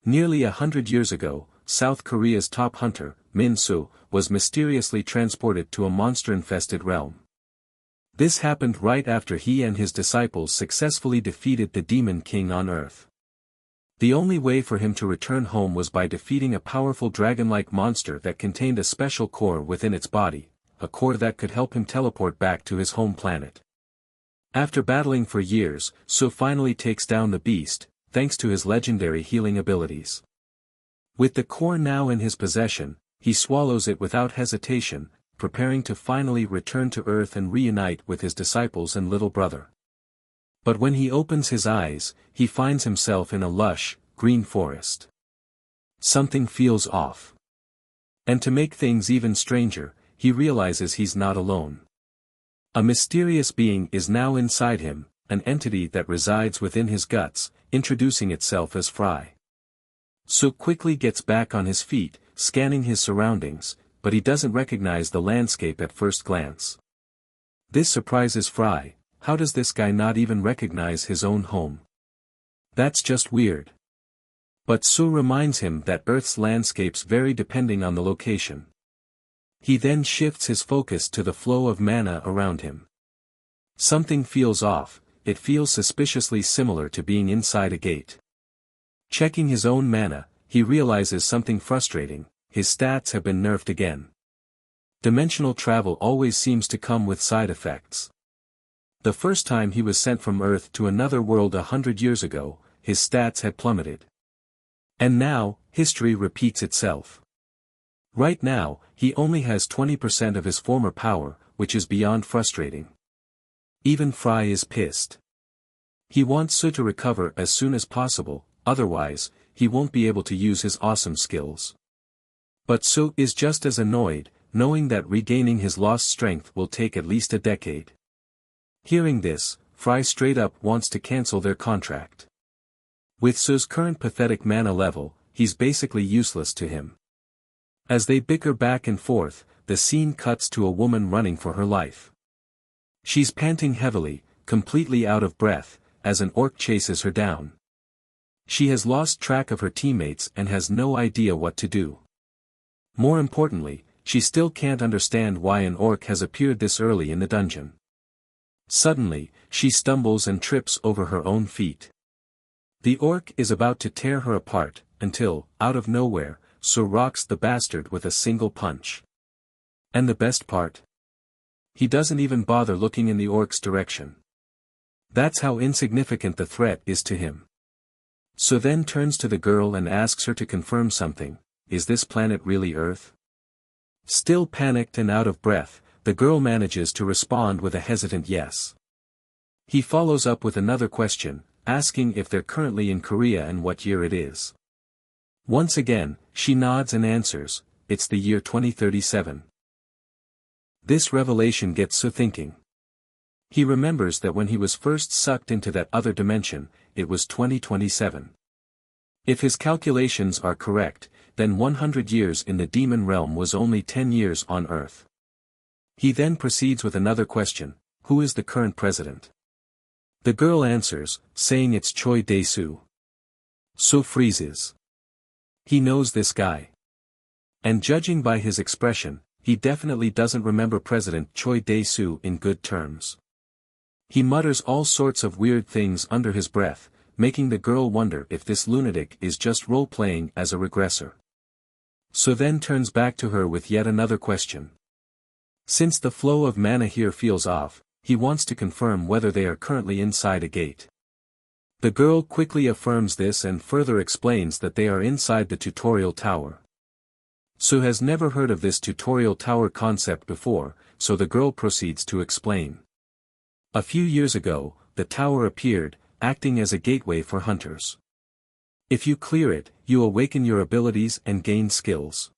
Nearly 100 years ago, South Korea's top hunter, Min-soo, was mysteriously transported to a monster-infested realm. This happened right after he and his disciples successfully defeated the Demon King on Earth. The only way for him to return home was by defeating a powerful dragon-like monster that contained a special core within its body, a core that could help him teleport back to his home planet. After battling for years, Soo finally takes down the beast, thanks to his legendary healing abilities. With the core now in his possession, he swallows it without hesitation, preparing to finally return to Earth and reunite with his disciples and little brother. But when he opens his eyes, he finds himself in a lush, green forest. Something feels off. And to make things even stranger, he realizes he's not alone. A mysterious being is now inside him, an entity that resides within his guts, introducing itself as Fry. Soo quickly gets back on his feet, scanning his surroundings, but he doesn't recognize the landscape at first glance. This surprises Fry. How does this guy not even recognize his own home? That's just weird. But Soo reminds him that Earth's landscapes vary depending on the location. He then shifts his focus to the flow of mana around him. Something feels off, it feels suspiciously similar to being inside a gate. Checking his own mana, he realizes something frustrating: his stats have been nerfed again. Dimensional travel always seems to come with side effects. The first time he was sent from Earth to another world 100 years ago, his stats had plummeted. And now, history repeats itself. Right now, he only has 20% of his former power, which is beyond frustrating. Even Fry is pissed. He wants Soo to recover as soon as possible, otherwise, he won't be able to use his awesome skills. But Soo is just as annoyed, knowing that regaining his lost strength will take at least a decade. Hearing this, Fry straight up wants to cancel their contract. With Soo's current pathetic mana level, he's basically useless to him. As they bicker back and forth, the scene cuts to a woman running for her life. She's panting heavily, completely out of breath, as an orc chases her down. She has lost track of her teammates and has no idea what to do. More importantly, she still can't understand why an orc has appeared this early in the dungeon. Suddenly, she stumbles and trips over her own feet. The orc is about to tear her apart, until, out of nowhere, Soo rocks the bastard with a single punch. And the best part? He doesn't even bother looking in the orc's direction. That's how insignificant the threat is to him. Soo then turns to the girl and asks her to confirm something: is this planet really Earth? Still panicked and out of breath, the girl manages to respond with a hesitant yes. He follows up with another question, asking if they're currently in Korea and what year it is. Once again, she nods and answers, it's the year 2037. This revelation gets Soo thinking. He remembers that when he was first sucked into that other dimension, it was 2027. If his calculations are correct, then 100 years in the demon realm was only 10 years on Earth. He then proceeds with another question: who is the current president? The girl answers, saying it's Choi Dae-soo. Soo freezes. He knows this guy. And judging by his expression, he definitely doesn't remember President Choi Dae-soo in good terms. He mutters all sorts of weird things under his breath, making the girl wonder if this lunatic is just role-playing as a regressor. Soo then turns back to her with yet another question. Since the flow of mana here feels off, he wants to confirm whether they are currently inside a gate. The girl quickly affirms this and further explains that they are inside the tutorial tower. Soo has never heard of this tutorial tower concept before, so the girl proceeds to explain. A few years ago, the tower appeared, acting as a gateway for hunters. If you clear it, you awaken your abilities and gain skills.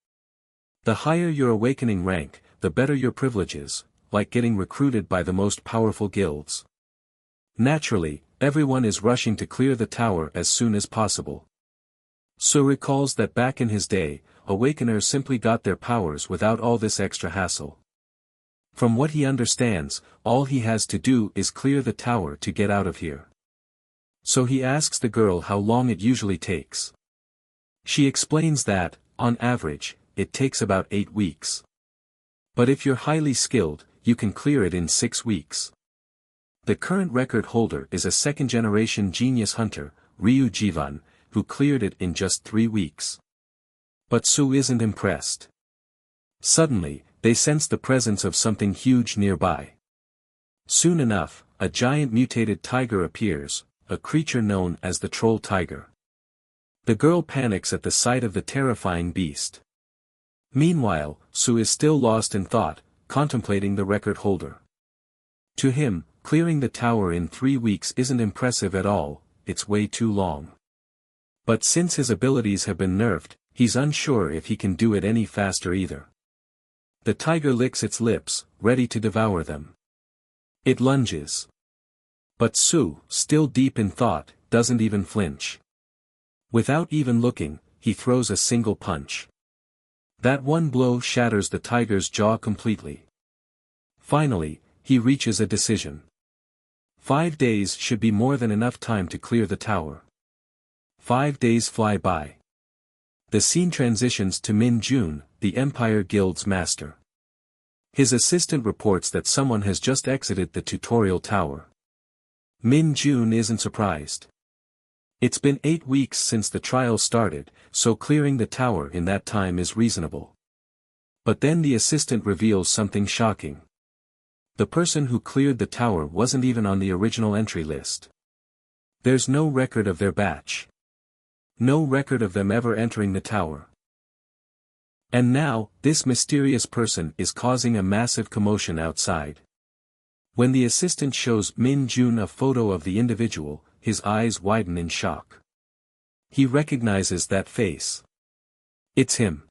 The higher your awakening rank, the better your privileges, like getting recruited by the most powerful guilds. Naturally, everyone is rushing to clear the tower as soon as possible. Soo recalls that back in his day, awakeners simply got their powers without all this extra hassle. From what he understands, all he has to do is clear the tower to get out of here. So he asks the girl how long it usually takes. She explains that, on average, it takes about 8 weeks. But if you're highly skilled, you can clear it in 6 weeks. The current record holder is a second-generation genius hunter, Ryu Jivan, who cleared it in just 3 weeks. But Sue isn't impressed. Suddenly, they sense the presence of something huge nearby. Soon enough, a giant mutated tiger appears, a creature known as the troll tiger. The girl panics at the sight of the terrifying beast. Meanwhile, Sue is still lost in thought, contemplating the record holder. To him, clearing the tower in 3 weeks isn't impressive at all, it's way too long. But since his abilities have been nerfed, he's unsure if he can do it any faster either. The tiger licks its lips, ready to devour them. It lunges. But Sue, still deep in thought, doesn't even flinch. Without even looking, he throws a single punch. That one blow shatters the tiger's jaw completely. Finally, he reaches a decision. 5 days should be more than enough time to clear the tower. 5 days fly by. The scene transitions to Min Jun, the Empire Guild's master. His assistant reports that someone has just exited the tutorial tower. Min Jun isn't surprised. It's been 8 weeks since the trial started, so clearing the tower in that time is reasonable. But then the assistant reveals something shocking. The person who cleared the tower wasn't even on the original entry list. There's no record of their batch. No record of them ever entering the tower. And now, this mysterious person is causing a massive commotion outside. When the assistant shows Min Jun a photo of the individual, his eyes widen in shock. He recognizes that face. It's him.